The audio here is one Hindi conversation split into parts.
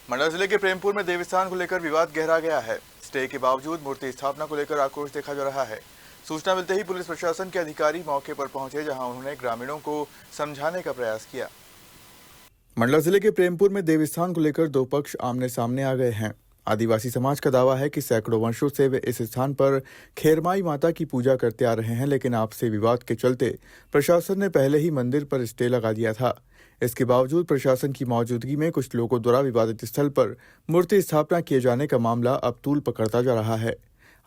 मंडला जिले के प्रेमपुर में देवस्थान को लेकर विवाद गहरा गया है। स्टे के बावजूद मूर्ति स्थापना को लेकर आक्रोश देखा जा रहा है। सूचना मिलते ही पुलिस प्रशासन के अधिकारी मौके पर पहुंचे, जहां उन्होंने ग्रामीणों को समझाने का प्रयास किया। मंडला जिले के प्रेमपुर में देवस्थान को लेकर दो पक्ष आमने सामने आ गए हैं। आदिवासी समाज का दावा है कि सैकड़ों वर्षों से वे इस स्थान पर खेरमाई माता की पूजा करते आ रहे हैं, लेकिन आपसी विवाद के चलते प्रशासन ने पहले ही मंदिर पर स्टे लगा दिया था। इसके बावजूद प्रशासन की मौजूदगी में कुछ लोगों द्वारा विवादित स्थल पर मूर्ति स्थापना किए जाने का मामला अब तूल पकड़ता जा रहा है।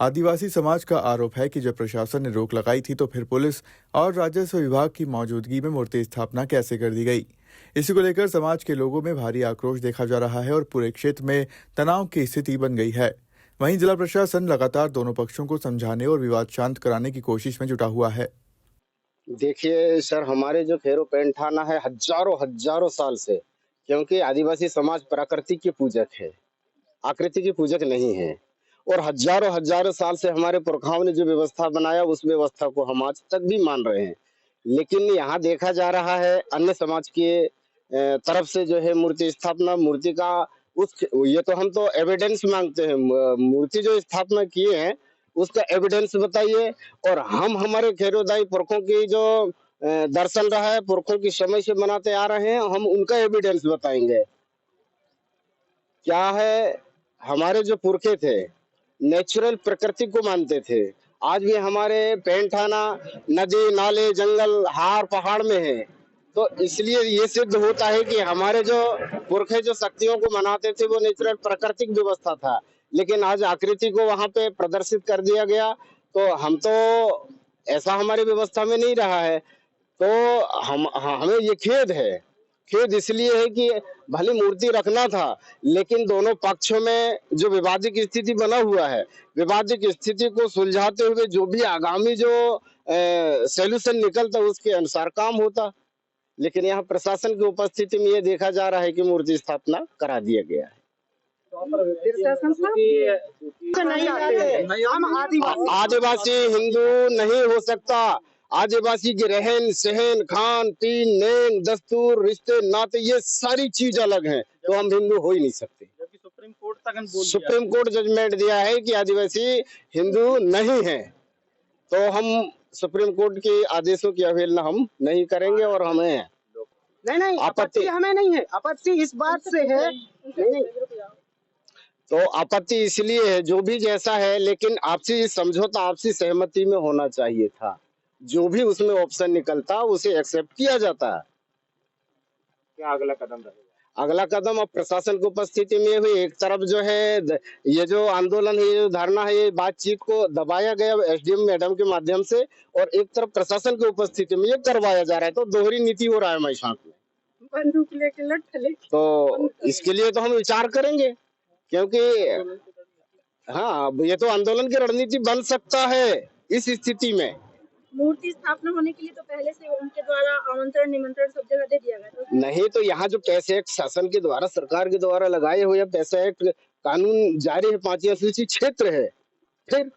आदिवासी समाज का आरोप है कि जब प्रशासन ने रोक लगाई थी तो फिर पुलिस और राजस्व विभाग की मौजूदगी में मूर्ति स्थापना कैसे कर दी गई। इसी को लेकर समाज के लोगों में भारी आक्रोश देखा जा रहा है और पूरे क्षेत्र में तनाव की स्थिति बन गई है। वहीं जिला प्रशासन लगातार दोनों पक्षों को समझाने और विवाद शांत कराने की कोशिश में जुटा हुआ है। देखिए सर, हमारे जो खैरो पेंट थाना है हजारों साल से, क्योंकि आदिवासी समाज प्रकृति के पूजक है, आकृति के पूजक नहीं है। और हजारों साल से हमारे पुरखाओं ने जो व्यवस्था बनाया उस व्यवस्था को हम आज तक भी मान रहे हैं। लेकिन यहाँ देखा जा रहा है अन्य समाज के तरफ से जो है मूर्ति स्थापना, मूर्ति का उस ये तो हम तो एविडेंस मांगते हैं। मूर्ति जो स्थापना किए हैं उसका एविडेंस बताइए। और हम हमारे खैरोदाई पुरखों की जो दर्शन रहा है, पुरखों की समय से मनाते आ रहे हैं, हम उनका एविडेंस बताएंगे। क्या है, हमारे जो पुरखे थे नेचुरल प्रकृति को मानते थे। आज भी हमारे पेंट थाना नदी नाले जंगल हार पहाड़ में है, तो इसलिए ये सिद्ध होता है कि हमारे जो पुरखे जो शक्तियों को मनाते थे वो नेचुरल प्राकृतिक व्यवस्था था। लेकिन आज आकृति को वहां पे प्रदर्शित कर दिया गया, तो हम तो ऐसा हमारी व्यवस्था में नहीं रहा है। तो हमें ये खेद है। खेद इसलिए है कि भली मूर्ति रखना था, लेकिन दोनों पक्षों में जो विवादित स्थिति बना हुआ है, विवादित स्थिति को सुलझाते हुए जो भी आगामी जो सॉल्यूशन निकलता उसके अनुसार काम होता। लेकिन यहाँ प्रशासन की उपस्थिति में ये देखा जा रहा है कि मूर्ति स्थापना करा दिया गया है। आदिवासी हिंदू नहीं हो सकता। आदिवासी के रहन सहन खान पीन नैन दस्तूर रिश्ते नाते ये सारी चीज अलग हैं, तो हम हिंदू हो ही नहीं सकते। सुप्रीम कोर्ट जजमेंट दिया है कि आदिवासी हिंदू नहीं है, तो हम सुप्रीम कोर्ट के आदेशों की अवहेलना हम नहीं करेंगे। और हमें नहीं आपत्ति हमें नहीं है, आपत्ति इस बात से है नहीं। तो आपत्ति इसलिए है जो भी जैसा है, लेकिन आपसी समझौता आपसी सहमति में होना चाहिए था। जो भी उसमें ऑप्शन निकलता उसे एक्सेप्ट किया जाता। क्या अगला कदम रहेगा? अगला कदम अब प्रशासन की उपस्थिति में हुई। एक तरफ जो है ये जो आंदोलन है, ये जो धरना है, ये बातचीत को दबाया गया एसडीएम मैडम के माध्यम से, और एक तरफ प्रशासन की उपस्थिति में ये करवाया जा रहा है। तो दोहरी नीति हो रहा है हमारे साथ में। बंदूक लेके लड़खड़े। तो इसके लिए तो हम विचार करेंगे, क्योंकि हाँ, ये तो आंदोलन की रणनीति बन सकता है इस स्थिति में। मूर्ति स्थापना होने के लिए तो पहले से उनके द्वारा आमंत्रण निमंत्रण सब जगह दे दिया गया था। नहीं, तो यहाँ जो पैसे एक्ट शासन के द्वारा सरकार के द्वारा लगाए हुए पैसे एक्ट कानून जारी है, 5वीं अनुसूची क्षेत्र है, फिर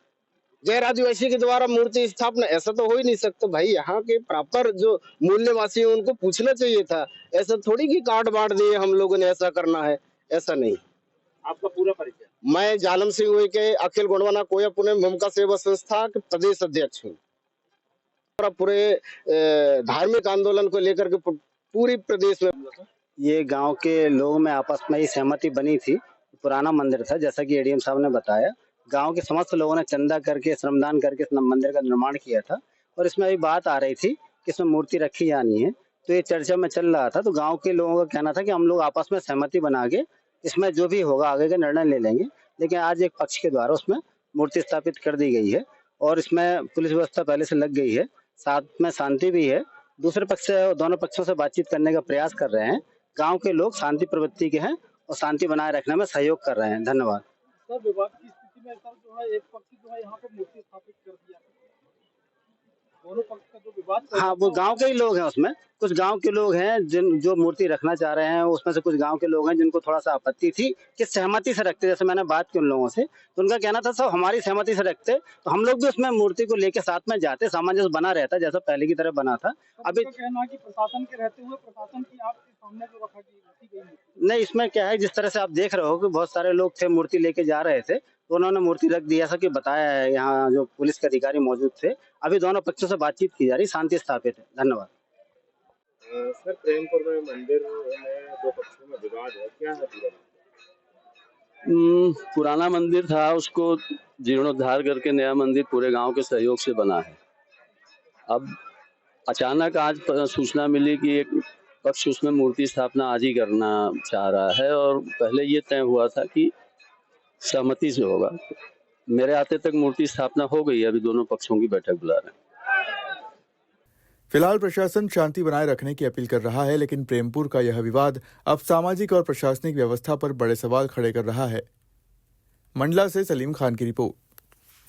गैर आदिवासी के द्वारा मूर्ति स्थापना, ऐसा तो हो ही नहीं सकता भाई। यहाँ के प्रॉपर जो मूल्यवासी है उनको पूछना चाहिए था। ऐसा थोड़ी कि कार्ड बांट दिए हम लोगों ने ऐसा करना है, ऐसा नहीं। आपका पूरा परिचय? मैं जालम सिंह हुई के अखिल गोंडवाना कोया पुणे भूमिका सेवा संस्था के प्रदेश अध्यक्ष हूँ। पूरे धार्मिक आंदोलन को लेकर के पूरी प्रदेश में ये गांव के लोगों में आपस में ही सहमति बनी थी। पुराना मंदिर था, जैसा कि एडीएम साहब ने बताया। गांव के समस्त लोगों ने चंदा करके श्रमदान करके इस मंदिर का निर्माण किया था, और इसमें अभी बात आ रही थी कि इसमें मूर्ति रखी जानी है, तो ये चर्चा में चल रहा था। तो गाँव के लोगों का कहना था कि हम लोग आपस में सहमति बना के इसमें जो भी होगा आगे का निर्णय ले लेंगे। लेकिन आज एक पक्ष के द्वारा उसमें मूर्ति स्थापित कर दी गई है, और इसमें पुलिस व्यवस्था पहले से लग गई है, साथ में शांति भी है। दूसरे पक्ष से दोनों पक्षों से बातचीत करने का प्रयास कर रहे हैं। गांव के लोग शांति प्रवृत्ति के हैं और शांति बनाए रखने में सहयोग कर रहे हैं। धन्यवाद। सर, विवाद की स्थिति में सर जो है एक पक्ष जो है यहाँ पर मूर्ति स्थापित कर दिया, दोनों पक्ष का जो विवाद हाँ, वो गांव के ही लोग हैं उसमें। कुछ गांव के लोग हैं जिन जो मूर्ति रखना चाह रहे हैं, उसमें से कुछ गांव के लोग हैं जिनको थोड़ा सा आपत्ति थी कि सहमति से रखते। जैसे मैंने बात की उन लोगों से, तो उनका कहना था सब हमारी सहमति से रखते तो हम लोग भी उसमें मूर्ति को लेके साथ में जाते, सामंजस्य बना रहता जैसा पहले की तरह बना था। अभी कहना है कि प्रशासन के रहते हुए प्रशासन की आपके सामने जो रखी गई नहीं, इसमें क्या है, जिस तरह से आप देख रहे हो कि बहुत सारे लोग थे मूर्ति लेके जा रहे थे, तो उन्होंने मूर्ति रख दी ऐसा कि बताया है। यहाँ जो पुलिस के अधिकारी मौजूद थे, अभी दोनों पक्षों से बातचीत की जा रही, शांति स्थापित है। धन्यवाद। सर, प्रेमपुर में मंदिर में दो पक्षों में विवाद है, क्या है पूरा? पुराना मंदिर था, उसको जीर्णोद्धार करके नया मंदिर पूरे गांव के सहयोग से बना है। अब अचानक आज सूचना मिली कि एक पक्ष उसमें मूर्ति स्थापना आज ही करना चाह रहा है, और पहले ये तय हुआ था कि सहमति से होगा। मेरे आते तक मूर्ति स्थापना हो गई है, अभी दोनों पक्षों की बैठक बुला रहे हैं। फिलहाल प्रशासन शांति बनाए रखने की अपील कर रहा है, लेकिन प्रेमपुर का यह विवाद अब सामाजिक और प्रशासनिक व्यवस्था पर बड़े सवाल खड़े कर रहा है। मंडला से सलीम खान की रिपोर्ट।